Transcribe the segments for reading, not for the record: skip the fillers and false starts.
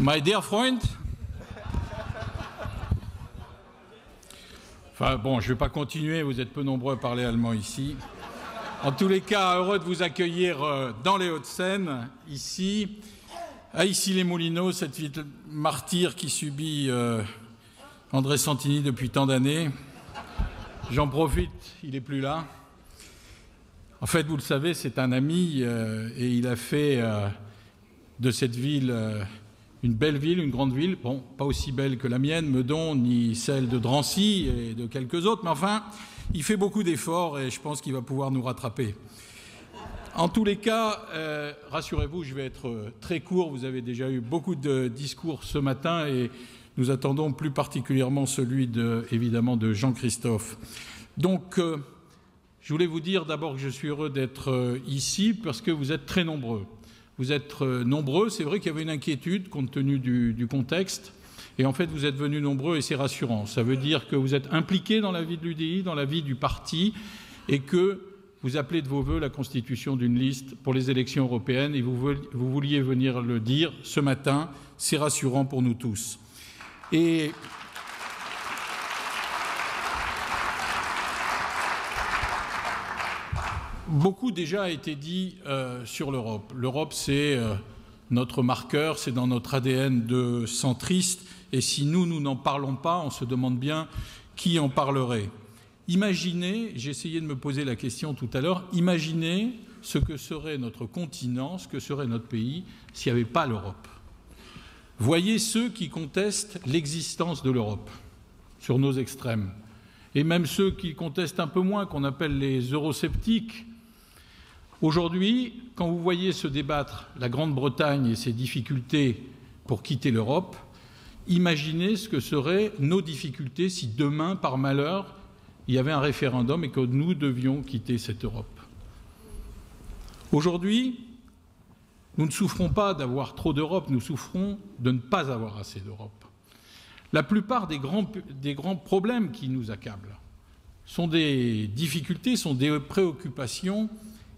My dear friend. Enfin bon, je ne vais pas continuer, vous êtes peu nombreux à parler allemand ici. En tous les cas, heureux de vous accueillir dans les Hauts-de-Seine, ici, à Issy-les-Moulineaux, cette ville martyre qui subit André Santini depuis tant d'années. J'en profite, il n'est plus là. En fait, vous le savez, c'est un ami et il a fait de cette ville une belle ville, une grande ville, bon, pas aussi belle que la mienne, Meudon, ni celle de Drancy et de quelques autres, mais enfin, il fait beaucoup d'efforts et je pense qu'il va pouvoir nous rattraper. En tous les cas, rassurez-vous, je vais être très court, vous avez déjà eu beaucoup de discours ce matin et nous attendons plus particulièrement celui, évidemment, de Jean-Christophe. Donc, je voulais vous dire d'abord que je suis heureux d'être ici parce que vous êtes très nombreux. Vous êtes nombreux, c'est vrai qu'il y avait une inquiétude compte tenu du contexte, et en fait vous êtes venus nombreux et c'est rassurant. Ça veut dire que vous êtes impliqués dans la vie de l'UDI, dans la vie du parti, et que vous appelez de vos vœux la constitution d'une liste pour les élections européennes, et vous vouliez venir le dire ce matin, c'est rassurant pour nous tous. Et beaucoup déjà a été dit sur l'Europe. L'Europe, c'est notre marqueur, c'est dans notre ADN de centriste. Et si nous n'en parlons pas, on se demande bien qui en parlerait. Imaginez, j'ai essayé de me poser la question tout à l'heure, imaginez ce que serait notre continent, ce que serait notre pays s'il n'y avait pas l'Europe. Voyez ceux qui contestent l'existence de l'Europe sur nos extrêmes. Et même ceux qui contestent un peu moins, qu'on appelle les eurosceptiques. Aujourd'hui, quand vous voyez se débattre la Grande-Bretagne et ses difficultés pour quitter l'Europe, imaginez ce que seraient nos difficultés si demain, par malheur, il y avait un référendum et que nous devions quitter cette Europe. Aujourd'hui, nous ne souffrons pas d'avoir trop d'Europe, nous souffrons de ne pas avoir assez d'Europe. La plupart des grands problèmes qui nous accablent sont des difficultés, sont des préoccupations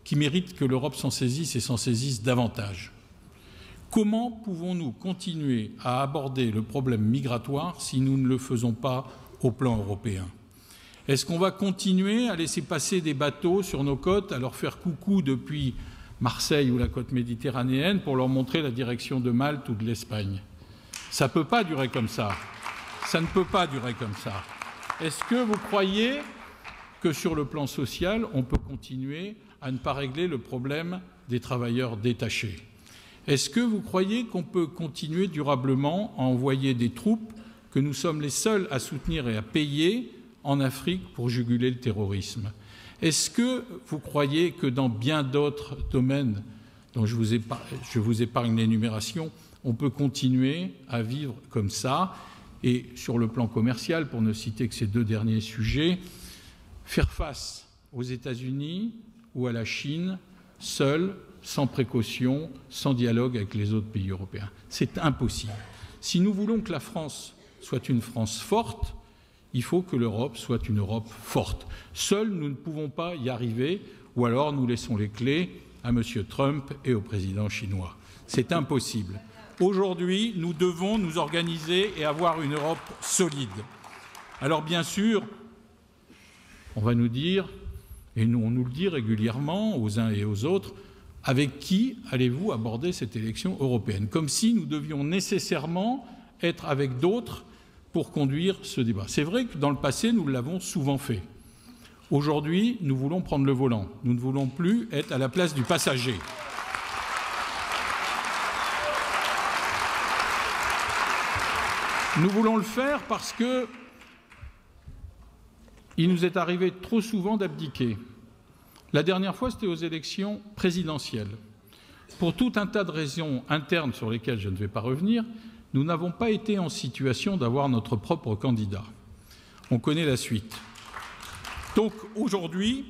qui méritent que l'Europe s'en saisisse et s'en saisisse davantage. Comment pouvons-nous continuer à aborder le problème migratoire si nous ne le faisons pas au plan européen? Est-ce qu'on va continuer à laisser passer des bateaux sur nos côtes, à leur faire coucou depuis Marseille ou la côte méditerranéenne pour leur montrer la direction de Malte ou de l'Espagne? Ça ne peut pas durer comme ça. Ça ne peut pas durer comme ça. Est-ce que vous croyez que sur le plan social, on peut continuer à ne pas régler le problème des travailleurs détachés? Est-ce que vous croyez qu'on peut continuer durablement à envoyer des troupes que nous sommes les seuls à soutenir et à payer en Afrique pour juguler le terrorisme? Est-ce que vous croyez que dans bien d'autres domaines dont je vous épargne l'énumération, on peut continuer à vivre comme ça? Et sur le plan commercial, pour ne citer que ces deux derniers sujets, faire face aux États-Unis ou à la Chine, seul, sans précaution, sans dialogue avec les autres pays européens. C'est impossible. Si nous voulons que la France soit une France forte, il faut que l'Europe soit une Europe forte. Seuls, nous ne pouvons pas y arriver, ou alors nous laissons les clés à M. Trump et au président chinois. C'est impossible. Aujourd'hui, nous devons nous organiser et avoir une Europe solide. Alors bien sûr, on va nous dire, et nous on nous le dit régulièrement aux uns et aux autres, avec qui allez-vous aborder cette élection européenne? Comme si nous devions nécessairement être avec d'autres pour conduire ce débat. C'est vrai que dans le passé, nous l'avons souvent fait. Aujourd'hui, nous voulons prendre le volant. Nous ne voulons plus être à la place du passager. Nous voulons le faire parce que il nous est arrivé trop souvent d'abdiquer. La dernière fois, c'était aux élections présidentielles. Pour tout un tas de raisons internes sur lesquelles je ne vais pas revenir, nous n'avons pas été en situation d'avoir notre propre candidat. On connaît la suite. Donc aujourd'hui,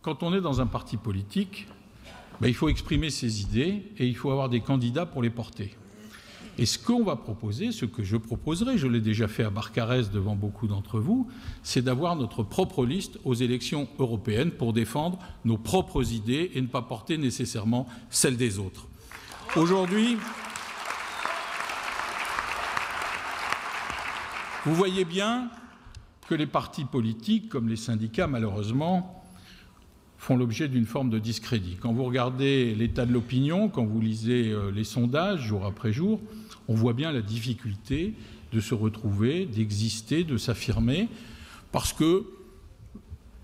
quand on est dans un parti politique, il faut exprimer ses idées et il faut avoir des candidats pour les porter. Et ce qu'on va proposer, ce que je proposerai, je l'ai déjà fait à Barcarès devant beaucoup d'entre vous, c'est d'avoir notre propre liste aux élections européennes pour défendre nos propres idées et ne pas porter nécessairement celles des autres. Aujourd'hui, Vous voyez bien que les partis politiques, comme les syndicats, malheureusement, font l'objet d'une forme de discrédit. Quand vous regardez l'état de l'opinion, quand vous lisez les sondages jour après jour, on voit bien la difficulté de se retrouver, d'exister, de s'affirmer, parce que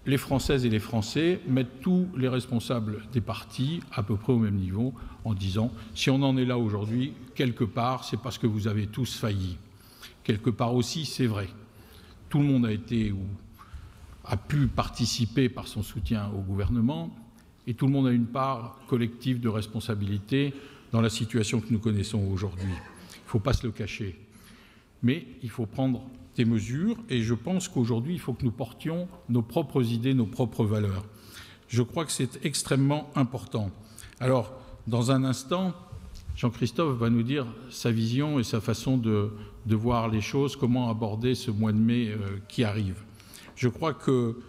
les Françaises et les Français mettent tous les responsables des partis à peu près au même niveau en disant « si on en est là aujourd'hui, quelque part, c'est parce que vous avez tous failli ». Quelque part aussi, c'est vrai. Tout le monde a été ou a pu participer par son soutien au gouvernement et tout le monde a une part collective de responsabilité dans la situation que nous connaissons aujourd'hui. Il ne faut pas se le cacher. Mais il faut prendre des mesures et je pense qu'aujourd'hui, il faut que nous portions nos propres idées, nos propres valeurs. Je crois que c'est extrêmement important. Alors, dans un instant, Jean-Christophe va nous dire sa vision et sa façon de voir les choses, comment aborder ce mois de mai qui arrive. Je crois que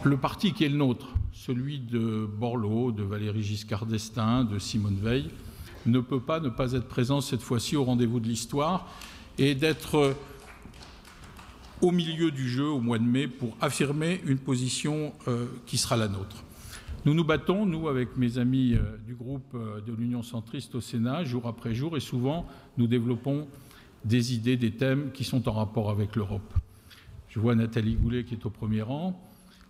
le parti qui est le nôtre, celui de Borloo, de Valéry Giscard d'Estaing, de Simone Veil, ne peut pas ne pas être présent cette fois-ci au rendez-vous de l'histoire et d'être au milieu du jeu au mois de mai pour affirmer une position qui sera la nôtre. Nous nous battons, nous, avec mes amis du groupe de l'Union centriste au Sénat, jour après jour, et souvent, nous développons des idées, des thèmes qui sont en rapport avec l'Europe. Je vois Nathalie Goulet qui est au premier rang.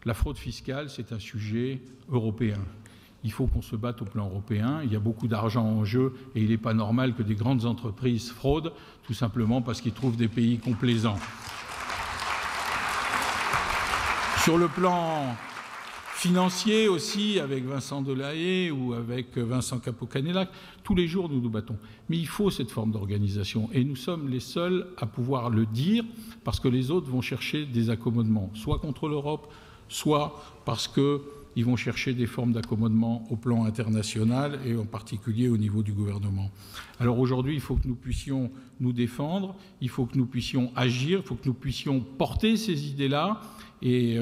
La fraude fiscale, c'est un sujet européen. Il faut qu'on se batte au plan européen. Il y a beaucoup d'argent en jeu et il n'est pas normal que des grandes entreprises fraudent, tout simplement parce qu'ils trouvent des pays complaisants. Sur le plan financier aussi, avec Vincent Delahaye ou avec Vincent Capo-Canellas, tous les jours nous nous battons. Mais il faut cette forme d'organisation et nous sommes les seuls à pouvoir le dire parce que les autres vont chercher des accommodements, soit contre l'Europe, soit parce qu'ils vont chercher des formes d'accommodement au plan international et en particulier au niveau du gouvernement. Alors aujourd'hui, il faut que nous puissions nous défendre, il faut que nous puissions agir, il faut que nous puissions porter ces idées-là et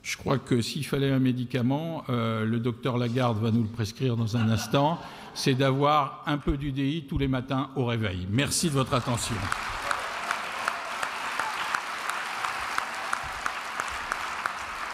je crois que s'il fallait un médicament, le docteur Lagarde va nous le prescrire dans un instant, c'est d'avoir un peu d'UDI tous les matins au réveil. Merci de votre attention.